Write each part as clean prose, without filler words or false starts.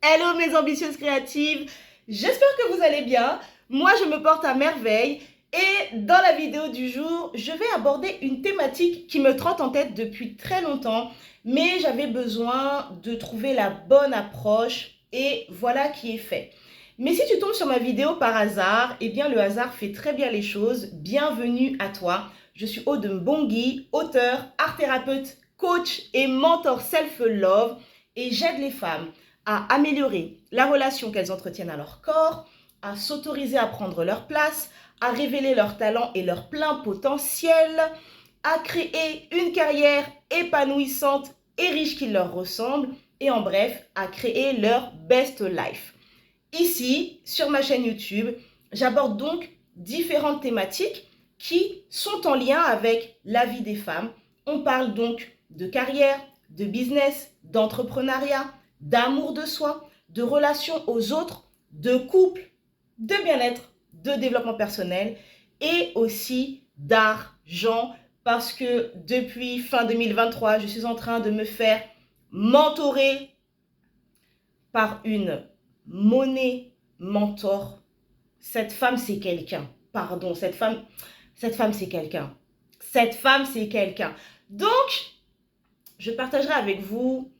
Hello mes ambitieuses créatives, j'espère que vous allez bien. Moi je me porte à merveille et dans la vidéo du jour, je vais aborder une thématique qui me trotte en tête depuis très longtemps, mais j'avais besoin de trouver la bonne approche et voilà qui est fait. Mais si tu tombes sur ma vidéo par hasard, eh bien le hasard fait très bien les choses. Bienvenue à toi. Je suis Aude Mbongi, auteure, art thérapeute, coach et mentor self-love et j'aide les femmes à améliorer la relation qu'elles entretiennent à leur corps, à s'autoriser à prendre leur place, à révéler leurs talents et leur plein potentiel, à créer une carrière épanouissante et riche qui leur ressemble, et en bref, à créer leur best life. Ici, sur ma chaîne YouTube, j'aborde donc différentes thématiques qui sont en lien avec la vie des femmes. On parle donc de carrière, de business, d'entrepreneuriat, d'amour de soi, de relations aux autres, de couple, de bien-être, de développement personnel et aussi d'argent parce que depuis fin 2023, je suis en train de me faire mentorer par une monnaie mentor. Cette femme, c'est quelqu'un. Pardon, cette femme, c'est quelqu'un. Cette femme, c'est quelqu'un. Donc, je partagerai avec vous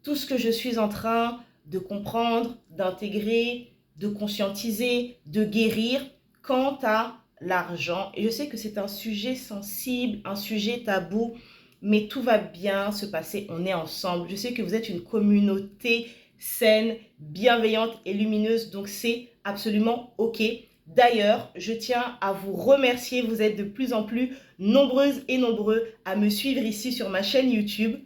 tout ce que je suis en train de comprendre, d'intégrer, de conscientiser, de guérir quant à l'argent. Et je sais que c'est un sujet sensible, un sujet tabou, mais tout va bien se passer, on est ensemble. Je sais que vous êtes une communauté saine, bienveillante et lumineuse, donc c'est absolument OK. D'ailleurs, je tiens à vous remercier, vous êtes de plus en plus nombreuses et nombreux à me suivre ici sur ma chaîne YouTube.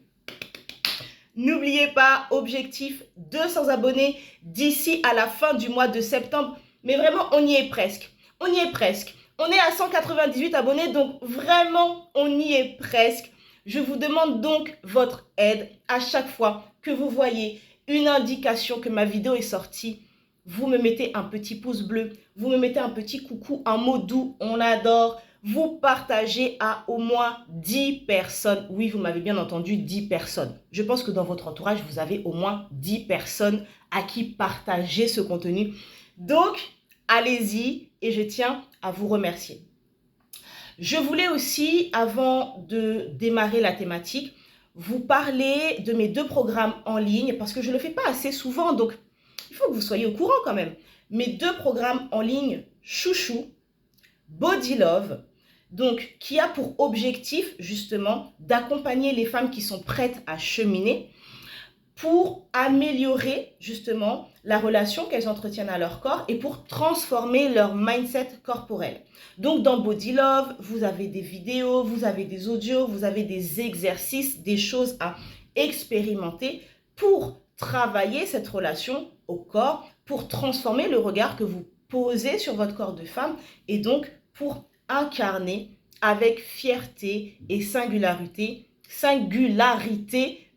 N'oubliez pas, objectif 200 abonnés d'ici à la fin du mois de septembre. Mais vraiment, on y est presque. On y est presque. On est à 198 abonnés, donc vraiment, on y est presque. Je vous demande donc votre aide à chaque fois que vous voyez une indication que ma vidéo est sortie. Vous me mettez un petit pouce bleu, vous me mettez un petit coucou, un mot doux, on adore. Vous partagez à au moins 10 personnes. Oui, vous m'avez bien entendu, 10 personnes. Je pense que dans votre entourage, vous avez au moins 10 personnes à qui partager ce contenu. Donc, allez-y et je tiens à vous remercier. Je voulais aussi, avant de démarrer la thématique, vous parler de mes 2 programmes en ligne parce que je ne le fais pas assez souvent, donc il faut que vous soyez au courant quand même. Mes 2 programmes en ligne, Chouchou, Body Love, donc qui a pour objectif justement d'accompagner les femmes qui sont prêtes à cheminer pour améliorer justement la relation qu'elles entretiennent à leur corps et pour transformer leur mindset corporel. Donc dans Body Love, vous avez des vidéos, vous avez des audios, vous avez des exercices, des choses à expérimenter pour travailler cette relation au corps, pour transformer le regard que vous posez sur votre corps de femme et donc pour incarner avec fierté et singularité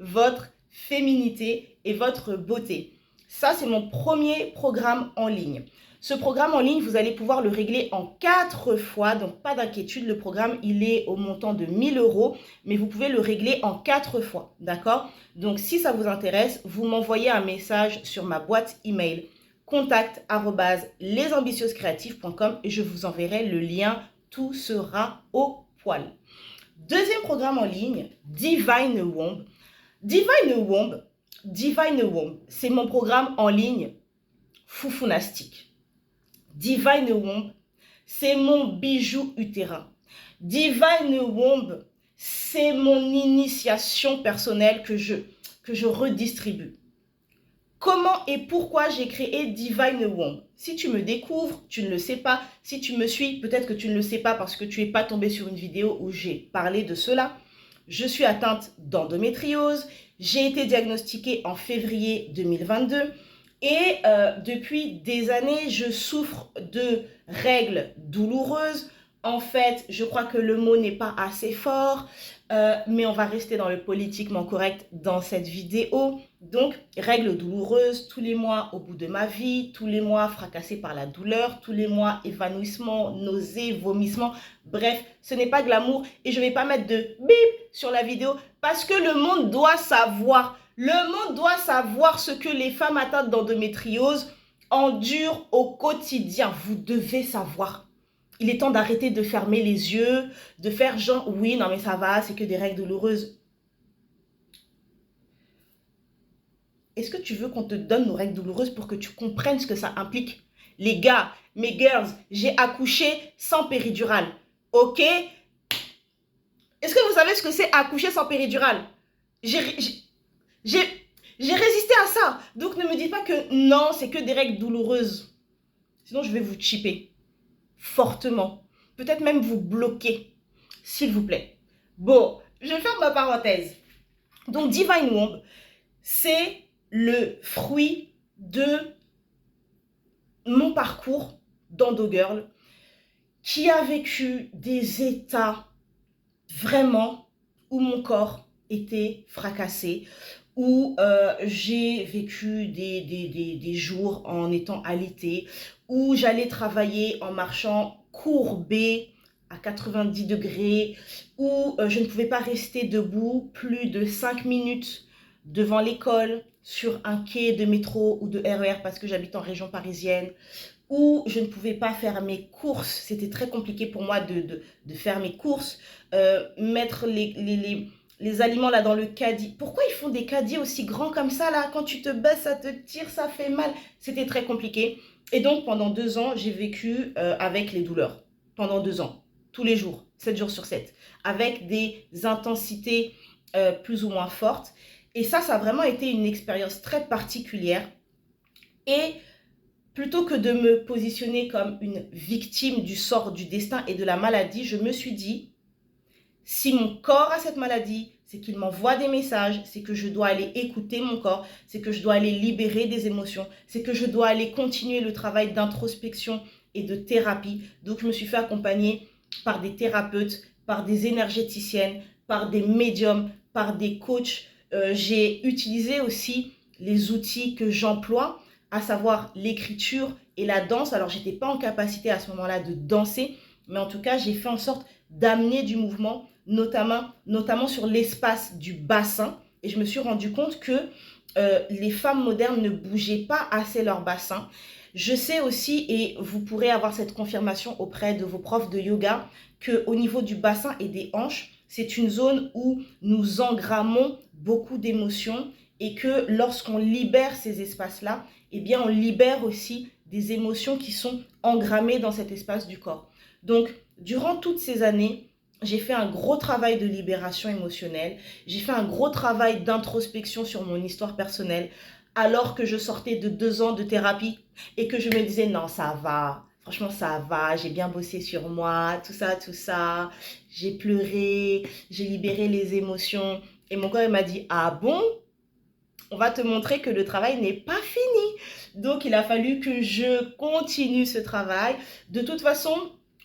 votre féminité et votre beauté. Ça, c'est mon premier programme en ligne. Ce programme en ligne, vous allez pouvoir le régler en 4 fois, donc pas d'inquiétude, le programme, il est au montant de 1 000 €, mais vous pouvez le régler en 4 fois, d'accord? Donc, si ça vous intéresse, vous m'envoyez un message sur ma boîte email contact@lesambitieusescreatives.com et je vous enverrai le lien, tout sera au poil. Deuxième programme en ligne, Divine Womb. Divine Womb, c'est mon programme en ligne foufounastique. Divine Womb, c'est mon bijou utérin. Divine Womb, c'est mon initiation personnelle que je redistribue. Comment et pourquoi j'ai créé Divine Womb? Si tu me découvres, tu ne le sais pas. Si tu me suis, peut-être que tu ne le sais pas parce que tu n'es pas tombé sur une vidéo où j'ai parlé de cela. Je suis atteinte d'endométriose. J'ai été diagnostiquée en février 2022. Et depuis des années, je souffre de règles douloureuses. En fait, je crois que le mot n'est pas assez fort, mais on va rester dans le politiquement correct dans cette vidéo. Donc, règles douloureuses, tous les mois au bout de ma vie, tous les mois fracassée par la douleur, tous les mois évanouissement, nausées, vomissements. Bref, ce n'est pas glamour et je ne vais pas mettre de bip sur la vidéo parce que le monde doit savoir Le monde doit savoir ce que les femmes atteintes d'endométriose endurent au quotidien. Vous devez savoir. Il est temps d'arrêter de fermer les yeux, de faire genre, oui, non mais ça va, c'est que des règles douloureuses. Est-ce que tu veux qu'on te donne nos règles douloureuses pour que tu comprennes ce que ça implique? Les gars, mes girls, j'ai accouché sans péridurale. Ok? Est-ce que vous savez ce que c'est accoucher sans péridurale? J'ai résisté à ça. Donc ne me dites pas que non, c'est que des règles douloureuses. Sinon, je vais vous chipper fortement. Peut-être même vous bloquer. S'il vous plaît. Bon, je ferme ma parenthèse. Donc Divine Womb, c'est le fruit de mon parcours d'endo-girl qui a vécu des états vraiment où mon corps était fracassé, où j'ai vécu des jours en étant alitée, où j'allais travailler en marchant courbée à 90 degrés, où je ne pouvais pas rester debout plus de 5 minutes devant l'école, sur un quai de métro ou de RER parce que j'habite en région parisienne, où je ne pouvais pas faire mes courses. C'était très compliqué pour moi de faire mes courses, mettre les aliments là dans le caddie. Pourquoi ils font des caddies aussi grands comme ça là? Quand tu te baisses, ça te tire, ça fait mal. C'était très compliqué. Et donc pendant 2 ans, j'ai vécu avec les douleurs. Pendant 2 ans, tous les jours, 7 jours sur 7, avec des intensités plus ou moins fortes. Et ça a vraiment été une expérience très particulière. Et plutôt que de me positionner comme une victime du sort, du destin et de la maladie, je me suis dit, si mon corps a cette maladie, c'est qu'il m'envoie des messages, c'est que je dois aller écouter mon corps, c'est que je dois aller libérer des émotions, c'est que je dois aller continuer le travail d'introspection et de thérapie. Donc, je me suis fait accompagner par des thérapeutes, par des énergéticiennes, par des médiums, par des coachs. J'ai utilisé aussi les outils que j'emploie, à savoir l'écriture et la danse. Alors, je n'étais pas en capacité à ce moment-là de danser, mais en tout cas, j'ai fait en sorte d'amener du mouvement, notamment sur l'espace du bassin. Et je me suis rendu compte que les femmes modernes ne bougeaient pas assez leur bassin. Je sais aussi, et vous pourrez avoir cette confirmation auprès de vos profs de yoga, qu'au niveau du bassin et des hanches, c'est une zone où nous engrammons beaucoup d'émotions et que lorsqu'on libère ces espaces-là, eh bien, on libère aussi des émotions qui sont engrammées dans cet espace du corps. Donc, durant toutes ces années, j'ai fait un gros travail de libération émotionnelle. J'ai fait un gros travail d'introspection sur mon histoire personnelle, alors que je sortais de 2 ans de thérapie et que je me disais, non, ça va. Franchement, ça va, j'ai bien bossé sur moi, tout ça. J'ai pleuré, j'ai libéré les émotions. Et mon corps, il m'a dit, ah bon? On va te montrer que le travail n'est pas fini. Donc, il a fallu que je continue ce travail. De toute façon,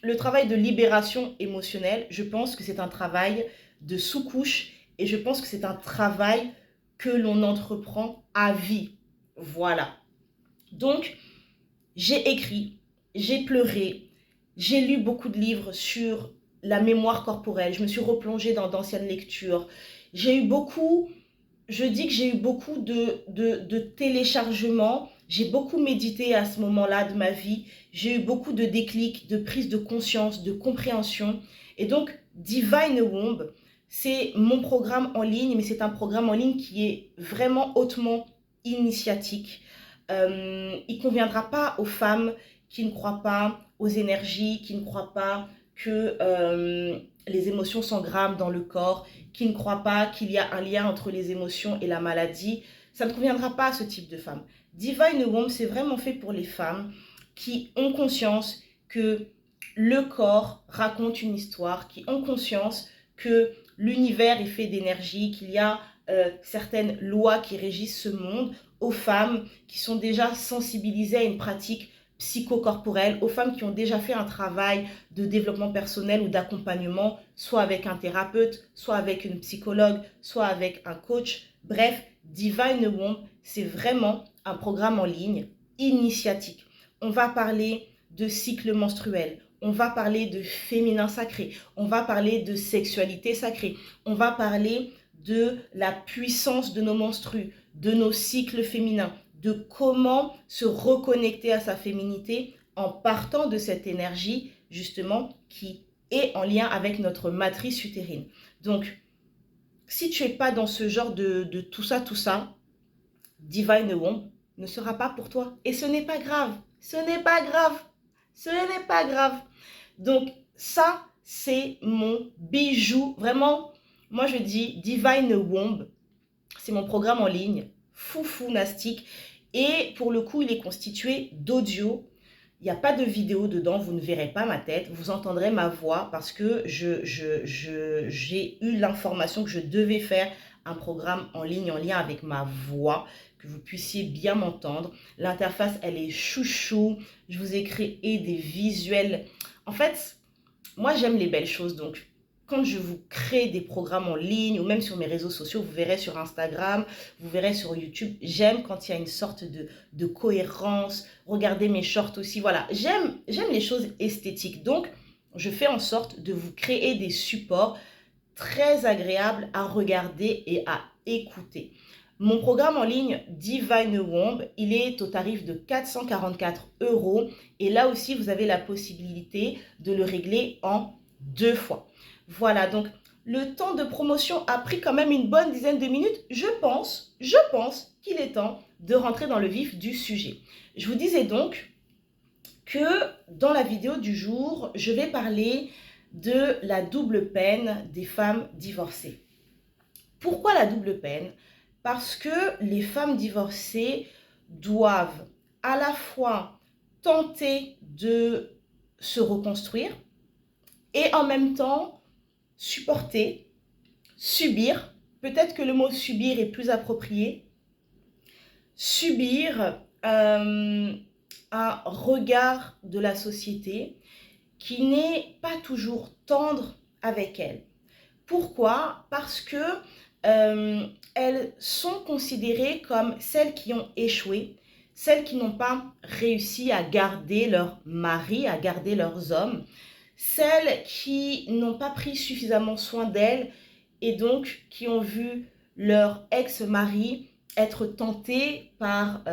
le travail de libération émotionnelle, je pense que c'est un travail de sous-couche et je pense que c'est un travail que l'on entreprend à vie. Voilà. Donc, j'ai écrit, j'ai pleuré, j'ai lu beaucoup de livres sur la mémoire corporelle. Je me suis replongée dans d'anciennes lectures. J'ai eu beaucoup... Je dis que j'ai eu beaucoup de téléchargements. J'ai beaucoup médité à ce moment-là de ma vie. J'ai eu beaucoup de déclics, de prise de conscience, de compréhension. Et donc, Divine Womb, c'est mon programme en ligne, mais c'est un programme en ligne qui est vraiment hautement initiatique. Il ne conviendra pas aux femmes qui ne croient pas aux énergies, qui ne croient pas que les émotions s'engramment dans le corps, qui ne croient pas qu'il y a un lien entre les émotions et la maladie. Ça ne conviendra pas à ce type de femme. Divine Womb, c'est vraiment fait pour les femmes qui ont conscience que le corps raconte une histoire, qui ont conscience que l'univers est fait d'énergie, qu'il y a certaines lois qui régissent ce monde, aux femmes qui sont déjà sensibilisées à une pratique psychocorporelle, aux femmes qui ont déjà fait un travail de développement personnel ou d'accompagnement, soit avec un thérapeute, soit avec une psychologue, soit avec un coach. Bref, Divine Womb, c'est vraiment un programme en ligne initiatique. On va parler de cycle menstruel, on va parler de féminin sacré, on va parler de sexualité sacrée, on va parler de la puissance de nos menstrues, de nos cycles féminins, de comment se reconnecter à sa féminité en partant de cette énergie justement qui est en lien avec notre matrice utérine. Donc, si tu n'es pas dans ce genre de tout ça, Divine Womb ne sera pas pour toi. Et ce n'est pas grave. Ce n'est pas grave. Ce n'est pas grave. Donc, ça, c'est mon bijou. Vraiment, moi, je dis Divine Womb. C'est mon programme en ligne, foufou nastique. Et pour le coup, il est constitué d'audio. Il n'y a pas de vidéo dedans, vous ne verrez pas ma tête, vous entendrez ma voix parce que j'ai eu l'information que je devais faire un programme en ligne en lien avec ma voix, que vous puissiez bien m'entendre. L'interface, elle est chouchou, je vous ai créé des visuels. En fait, moi j'aime les belles choses, donc quand je vous crée des programmes en ligne ou même sur mes réseaux sociaux, vous verrez sur Instagram, vous verrez sur YouTube, j'aime quand il y a une sorte de cohérence. Regardez mes shorts aussi, voilà. J'aime les choses esthétiques. Donc, je fais en sorte de vous créer des supports très agréables à regarder et à écouter. Mon programme en ligne Divine Womb, il est au tarif de 444 €. Et là aussi, vous avez la possibilité de le régler en 2 fois. Voilà, donc le temps de promotion a pris quand même une bonne dizaine de minutes. Je pense qu'il est temps de rentrer dans le vif du sujet. Je vous disais donc que dans la vidéo du jour, je vais parler de la double peine des femmes divorcées. Pourquoi la double peine? Parce que les femmes divorcées doivent à la fois tenter de se reconstruire et en même temps supporter, subir, peut-être que le mot subir est plus approprié, subir un regard de la société qui n'est pas toujours tendre avec elles. Pourquoi? Parce que elles sont considérées comme celles qui ont échoué, celles qui n'ont pas réussi à garder leur mari, à garder leurs hommes, celles qui n'ont pas pris suffisamment soin d'elles et donc qui ont vu leur ex-mari être tenté par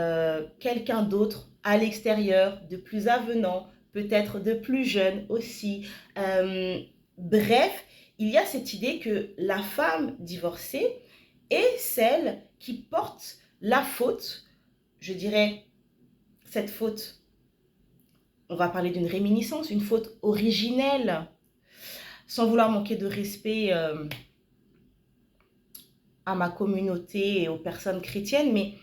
quelqu'un d'autre à l'extérieur, de plus avenant, peut-être de plus jeune aussi. Bref, il y a cette idée que la femme divorcée est celle qui porte la faute, je dirais cette faute. On va parler d'une réminiscence, une faute originelle, sans vouloir manquer de respect à ma communauté et aux personnes chrétiennes, mais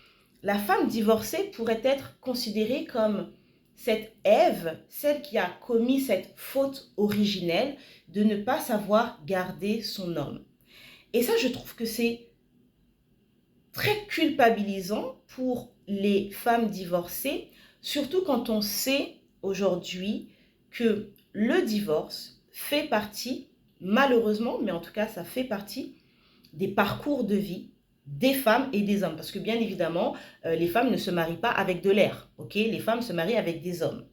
la femme divorcée pourrait être considérée comme cette Ève, celle qui a commis cette faute originelle de ne pas savoir garder son homme. Et ça, je trouve que c'est très culpabilisant pour les femmes divorcées, surtout quand on sait aujourd'hui que le divorce fait partie, malheureusement, mais en tout cas ça fait partie des parcours de vie des femmes et des hommes. Parce que bien évidemment, les femmes ne se marient pas avec de l'air, ok? Les femmes se marient avec des hommes.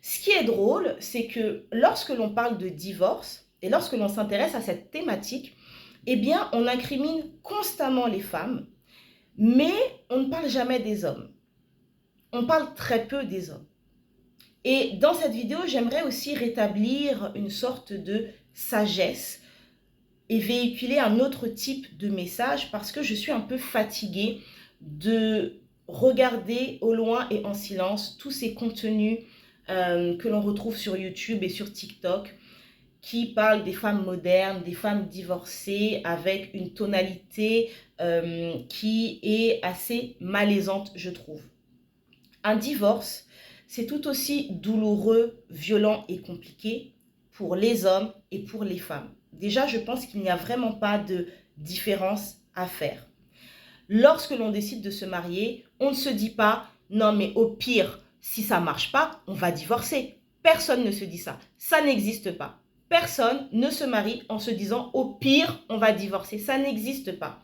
Ce qui est drôle, c'est que lorsque l'on parle de divorce et lorsque l'on s'intéresse à cette thématique, eh bien, on incrimine constamment les femmes, mais on ne parle jamais des hommes. On parle très peu des hommes. Et dans cette vidéo, j'aimerais aussi rétablir une sorte de sagesse et véhiculer un autre type de message parce que je suis un peu fatiguée de regarder au loin et en silence tous ces contenus que l'on retrouve sur YouTube et sur TikTok qui parlent des femmes modernes, des femmes divorcées avec une tonalité qui est assez malaisante, je trouve. Un divorce, c'est tout aussi douloureux, violent et compliqué pour les hommes et pour les femmes. Déjà, je pense qu'il n'y a vraiment pas de différence à faire. Lorsque l'on décide de se marier, on ne se dit pas « non mais au pire, si ça ne marche pas, on va divorcer ». Personne ne se dit ça. Ça n'existe pas. Personne ne se marie en se disant « au pire, on va divorcer ». Ça n'existe pas.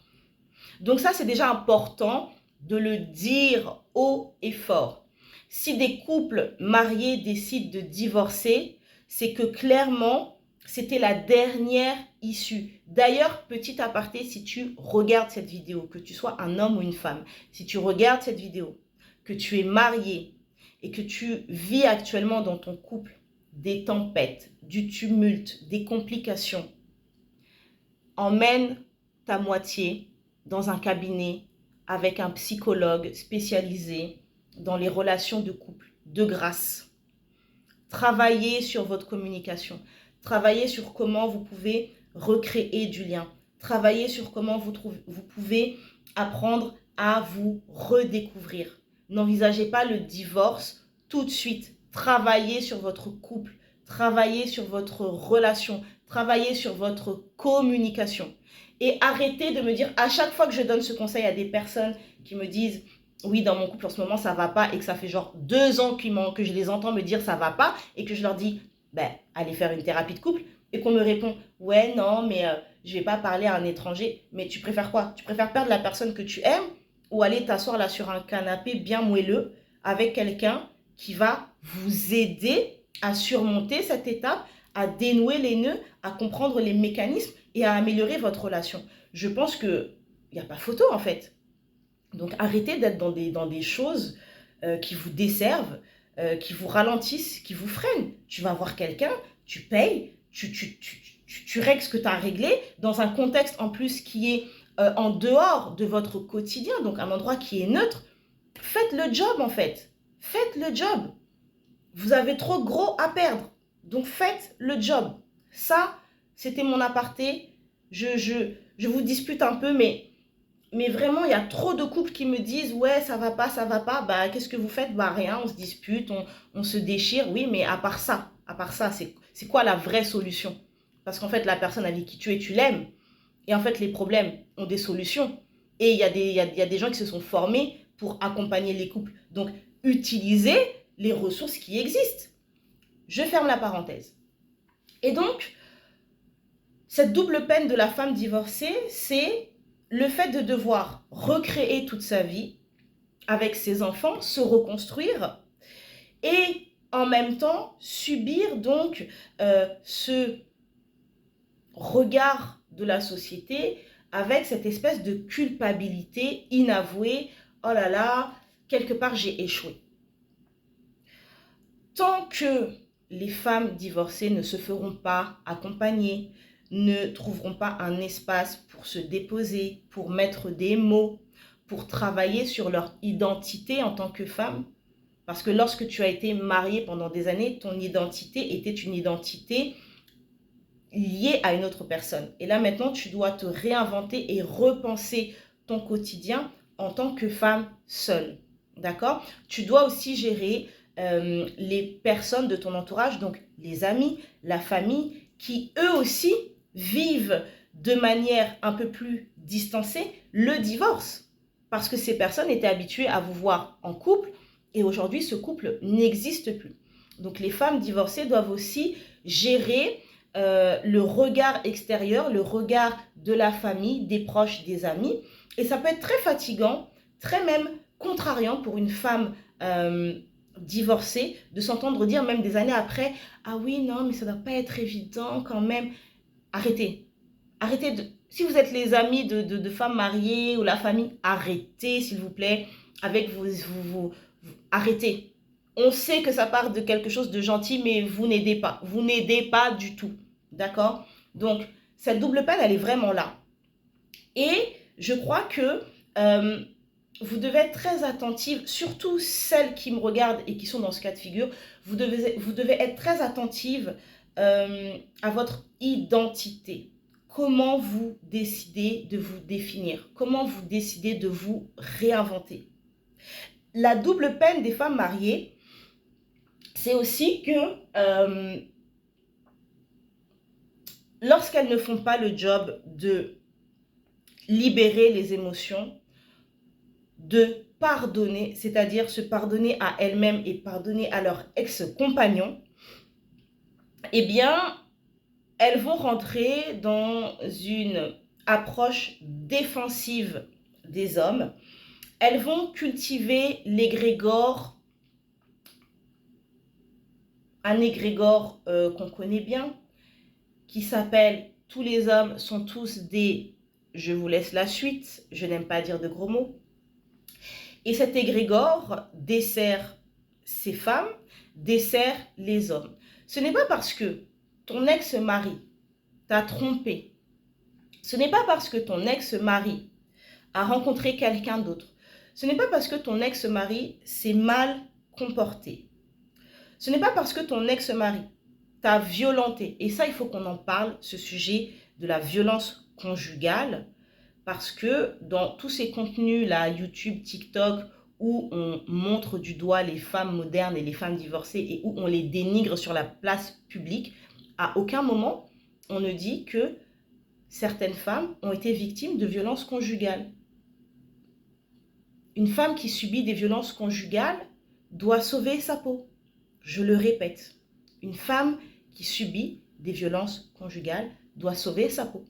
Donc ça, c'est déjà important de le dire haut et fort. Si des couples mariés décident de divorcer, c'est que clairement, C'était la dernière issue. D'ailleurs, petit aparté, si tu regardes cette vidéo, que tu sois un homme ou une femme, si tu regardes cette vidéo, que tu es marié et que tu vis actuellement dans ton couple des tempêtes, du tumulte, des complications, emmène ta moitié dans un cabinet avec un psychologue spécialisé dans les relations de couple, de grâce. Travaillez sur votre communication. Travaillez sur comment vous pouvez recréer du lien. Travaillez sur comment vous pouvez apprendre à vous redécouvrir. N'envisagez pas le divorce tout de suite. Travaillez sur votre couple. Travaillez sur votre relation. Travaillez sur votre communication. Et arrêtez de me dire, à chaque fois que je donne ce conseil à des personnes qui me disent oui, dans mon couple en ce moment ça va pas, et que ça fait genre 2 ans que je les entends me dire ça va pas, et que je leur dis ben allez faire une thérapie de couple, et qu'on me répond ouais non mais je vais pas parler à un étranger. Mais tu préfères quoi? Tu préfères perdre la personne que tu aimes, ou aller t'asseoir là sur un canapé bien moelleux avec quelqu'un qui va vous aider à surmonter cette étape, à dénouer les nœuds, à comprendre les mécanismes et à améliorer votre relation? Je pense que il n'y a pas photo en fait. Donc arrêtez d'être dans des choses qui vous desservent, qui vous ralentissent, qui vous freinent. Tu vas voir quelqu'un, tu payes, tu règles ce que tu as réglé dans un contexte en plus qui est en dehors de votre quotidien, donc un endroit qui est neutre. Faites le job en fait. Faites le job. Vous avez trop gros à perdre. Donc faites le job. Ça, c'était mon aparté. Je vous dispute un peu, mais vraiment, il y a trop de couples qui me disent ouais, ça va pas, ça va pas. Bah, qu'est-ce que vous faites? Bah, rien, on se dispute, on se déchire. Oui, mais à part ça, c'est quoi la vraie solution? Parce qu'en fait, la personne avec qui tu es, tu l'aimes. Et en fait, les problèmes ont des solutions. Et il y a des gens qui se sont formés pour accompagner les couples. Donc, utilisez les ressources qui existent. Je ferme la parenthèse. Et donc, cette double peine de la femme divorcée, c'est le fait de devoir recréer toute sa vie avec ses enfants, se reconstruire et en même temps subir donc ce regard de la société avec cette espèce de culpabilité inavouée. Oh là là, quelque part j'ai échoué. Tant que les femmes divorcées ne se feront pas accompagner, ne trouveront pas un espace pour se déposer, pour mettre des mots, pour travailler sur leur identité en tant que femme. Parce que lorsque tu as été mariée pendant des années, ton identité était une identité liée à une autre personne. Et là maintenant, tu dois te réinventer et repenser ton quotidien en tant que femme seule. D'accord? Tu dois aussi gérer les personnes de ton entourage, donc les amis, la famille, qui eux aussi vivent de manière un peu plus distancée le divorce. Parce que ces personnes étaient habituées à vous voir en couple et aujourd'hui ce couple n'existe plus. Donc les femmes divorcées doivent aussi gérer le regard extérieur, le regard de la famille, des proches, des amis. Et ça peut être très fatigant, très même contrariant pour une femme divorcée de s'entendre dire même des années après « Ah oui, non, mais ça ne doit pas être évident quand même. » Arrêtez. Arrêtez de... Si vous êtes les amis de femmes mariées ou la famille, arrêtez s'il vous plaît avec arrêtez. On sait que ça part de quelque chose de gentil, mais vous n'aidez pas. Vous n'aidez pas du tout. D'accord? Donc, cette double peine, elle est vraiment là. Et je crois que vous devez être très attentive, surtout celles qui me regardent et qui sont dans ce cas de figure, vous devez être très attentive à votre identité. Comment vous décidez de vous définir? Comment vous décidez de vous réinventer? La double peine des femmes mariées, c'est aussi que lorsqu'elles ne font pas le job de libérer les émotions, de pardonner, c'est-à-dire se pardonner à elles-mêmes et pardonner à leur ex-compagnon, eh bien, elles vont rentrer dans une approche défensive des hommes. Elles vont cultiver l'égrégore, un égrégore qu'on connaît bien, qui s'appelle « Tous les hommes sont tous des... » Je vous laisse la suite, je n'aime pas dire de gros mots. Et cet égrégore dessert ces femmes, dessert les hommes. Ce n'est pas parce que ton ex-mari t'a trompé, ce n'est pas parce que ton ex-mari a rencontré quelqu'un d'autre, ce n'est pas parce que ton ex-mari s'est mal comporté, ce n'est pas parce que ton ex-mari t'a violenté, et ça il faut qu'on en parle, ce sujet de la violence conjugale, parce que dans tous ces contenus là, YouTube, TikTok, où on montre du doigt les femmes modernes et les femmes divorcées et où on les dénigre sur la place publique, à aucun moment on ne dit que certaines femmes ont été victimes de violences conjugales. Une femme qui subit des violences conjugales doit sauver sa peau. Je le répète, une femme qui subit des violences conjugales doit sauver sa peau.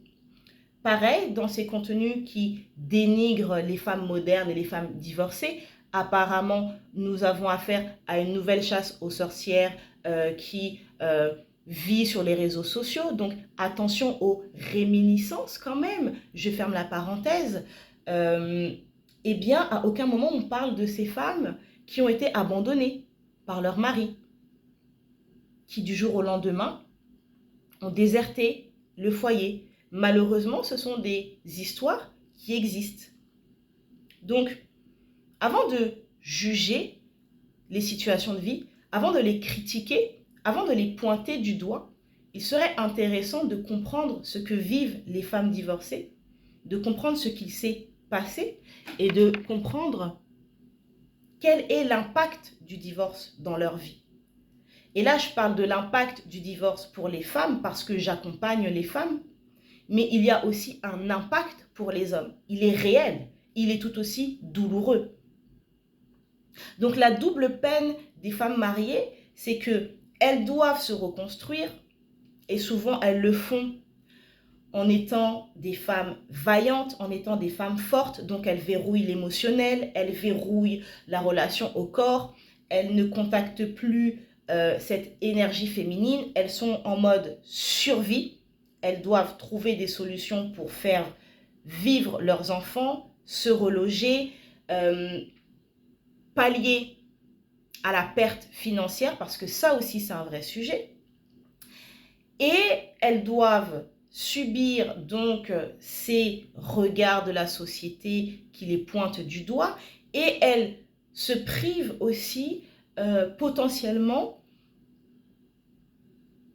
Pareil, dans ces contenus qui dénigrent les femmes modernes et les femmes divorcées, apparemment, nous avons affaire à une nouvelle chasse aux sorcières qui vit sur les réseaux sociaux. Donc, attention aux réminiscences quand même. Je ferme la parenthèse. Eh bien, à aucun moment on parle de ces femmes qui ont été abandonnées par leur mari, qui du jour au lendemain ont déserté le foyer. Malheureusement, ce sont des histoires qui existent. Donc, avant de juger les situations de vie, avant de les critiquer, avant de les pointer du doigt, il serait intéressant de comprendre ce que vivent les femmes divorcées, de comprendre ce qu'il s'est passé et de comprendre quel est l'impact du divorce dans leur vie. Et là, je parle de l'impact du divorce pour les femmes parce que j'accompagne les femmes, mais il y a aussi un impact pour les hommes. Il est réel, il est tout aussi douloureux. Donc la double peine des femmes mariées, c'est qu'elles doivent se reconstruire et souvent elles le font en étant des femmes vaillantes, en étant des femmes fortes. Donc elles verrouillent l'émotionnel, elles verrouillent la relation au corps, elles ne contactent plus cette énergie féminine, elles sont en mode survie. Elles doivent trouver des solutions pour faire vivre leurs enfants, se reloger, pallier à la perte financière, parce que ça aussi c'est un vrai sujet. Et elles doivent subir donc ces regards de la société qui les pointent du doigt, et elles se privent aussi potentiellement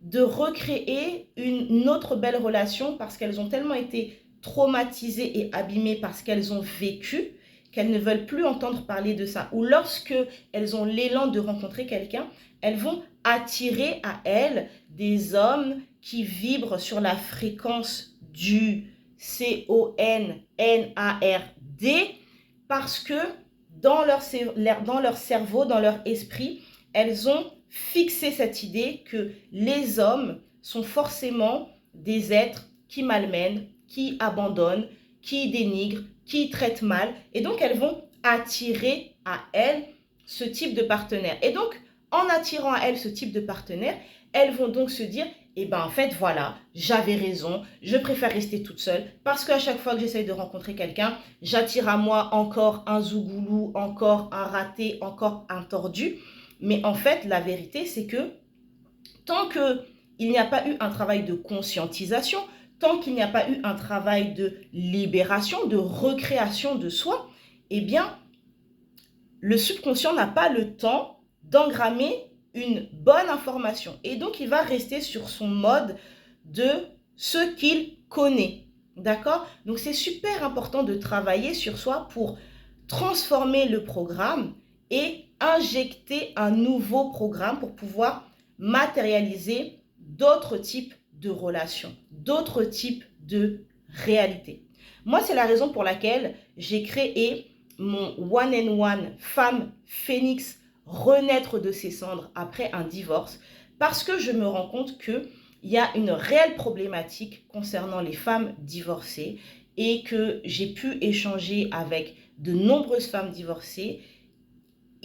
de recréer une autre belle relation parce qu'elles ont tellement été traumatisées et abîmées parce qu'elles ont vécu qu'elles ne veulent plus entendre parler de ça. Ou lorsque elles ont l'élan de rencontrer quelqu'un, elles vont attirer à elles des hommes qui vibrent sur la fréquence du CONNARD parce que dans leur cerveau, dans leur esprit, elles ont fixé cette idée que les hommes sont forcément des êtres qui malmènent, qui abandonnent, qui dénigrent, qui traitent mal. Et donc, elles vont attirer à elles ce type de partenaire. Et donc, en attirant à elles ce type de partenaire, elles vont donc se dire, eh bien, en fait, voilà, j'avais raison, je préfère rester toute seule parce qu'à chaque fois que j'essaye de rencontrer quelqu'un, j'attire à moi encore un zougoulou, encore un raté, encore un tordu. Mais en fait, la vérité, c'est que tant qu'il n'y a pas eu un travail de conscientisation, tant qu'il n'y a pas eu un travail de libération, de recréation de soi, eh bien, le subconscient n'a pas le temps d'engrammer une bonne information. Et donc, il va rester sur son mode de ce qu'il connaît. D'accord? Donc, c'est super important de travailler sur soi pour transformer le programme et injecter un nouveau programme pour pouvoir matérialiser d'autres types de relations, d'autres types de réalités. Moi, c'est la raison pour laquelle j'ai créé mon one-on-one femme phénix renaître de ses cendres après un divorce, parce que je me rends compte qu'il y a une réelle problématique concernant les femmes divorcées et que j'ai pu échanger avec de nombreuses femmes divorcées.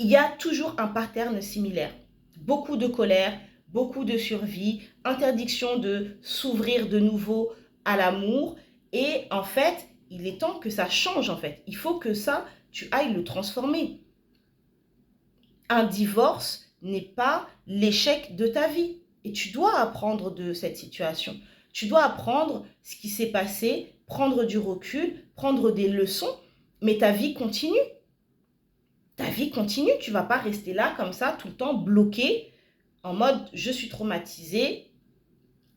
Il y a toujours un pattern similaire. Beaucoup de colère, beaucoup de survie, interdiction de s'ouvrir de nouveau à l'amour. Et en fait, il est temps que ça change en fait. Il faut que ça, tu ailles le transformer. Un divorce n'est pas l'échec de ta vie. Et tu dois apprendre de cette situation. Tu dois apprendre ce qui s'est passé, prendre du recul, prendre des leçons, mais ta vie continue. Ta vie continue, tu ne vas pas rester là comme ça tout le temps bloqué en mode je suis traumatisée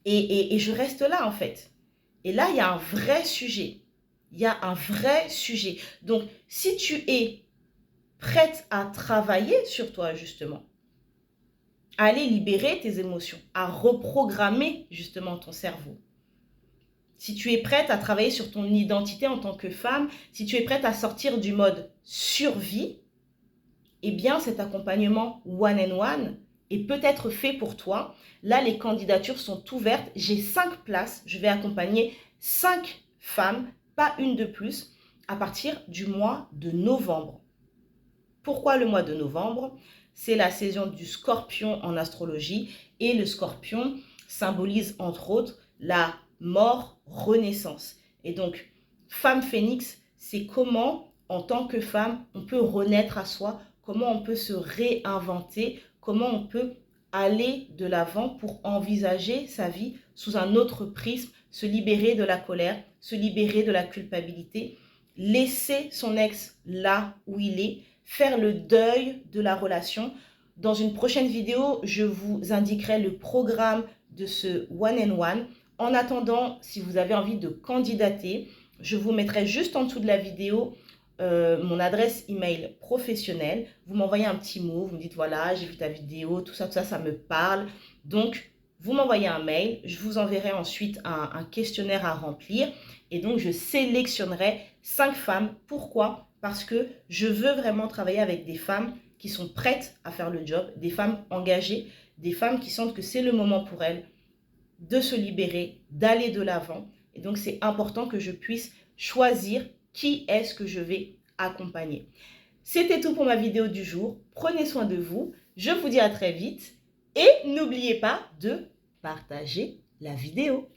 et je reste là en fait. Et là, il y a un vrai sujet. Il y a un vrai sujet. Donc, si tu es prête à travailler sur toi justement, à aller libérer tes émotions, à reprogrammer justement ton cerveau, si tu es prête à travailler sur ton identité en tant que femme, si tu es prête à sortir du mode survie, eh bien cet accompagnement one-on-one est peut-être fait pour toi. Là, les candidatures sont ouvertes. J'ai 5 places. Je vais accompagner 5 femmes, pas une de plus, à partir du mois de novembre. Pourquoi le mois de novembre? C'est la saison du scorpion en astrologie et le scorpion symbolise entre autres la mort, renaissance. Et donc, femme phénix, c'est comment, en tant que femme, on peut renaître à soi, comment on peut se réinventer, comment on peut aller de l'avant pour envisager sa vie sous un autre prisme, se libérer de la colère, se libérer de la culpabilité, laisser son ex là où il est, faire le deuil de la relation. Dans une prochaine vidéo, je vous indiquerai le programme de ce one-on-one. En attendant, si vous avez envie de candidater, je vous mettrai juste en dessous de la vidéo mon adresse email professionnelle. Vous m'envoyez un petit mot, vous me dites voilà, j'ai vu ta vidéo, tout ça, ça me parle. Donc, vous m'envoyez un mail, je vous enverrai ensuite un questionnaire à remplir. Et donc, je sélectionnerai 5 femmes. Pourquoi? Parce que je veux vraiment travailler avec des femmes qui sont prêtes à faire le job, des femmes engagées, des femmes qui sentent que c'est le moment pour elles de se libérer, d'aller de l'avant. Et donc, c'est important que je puisse choisir qui est-ce que je vais accompagner. C'était tout pour ma vidéo du jour. Prenez soin de vous. Je vous dis à très vite. Et n'oubliez pas de partager la vidéo.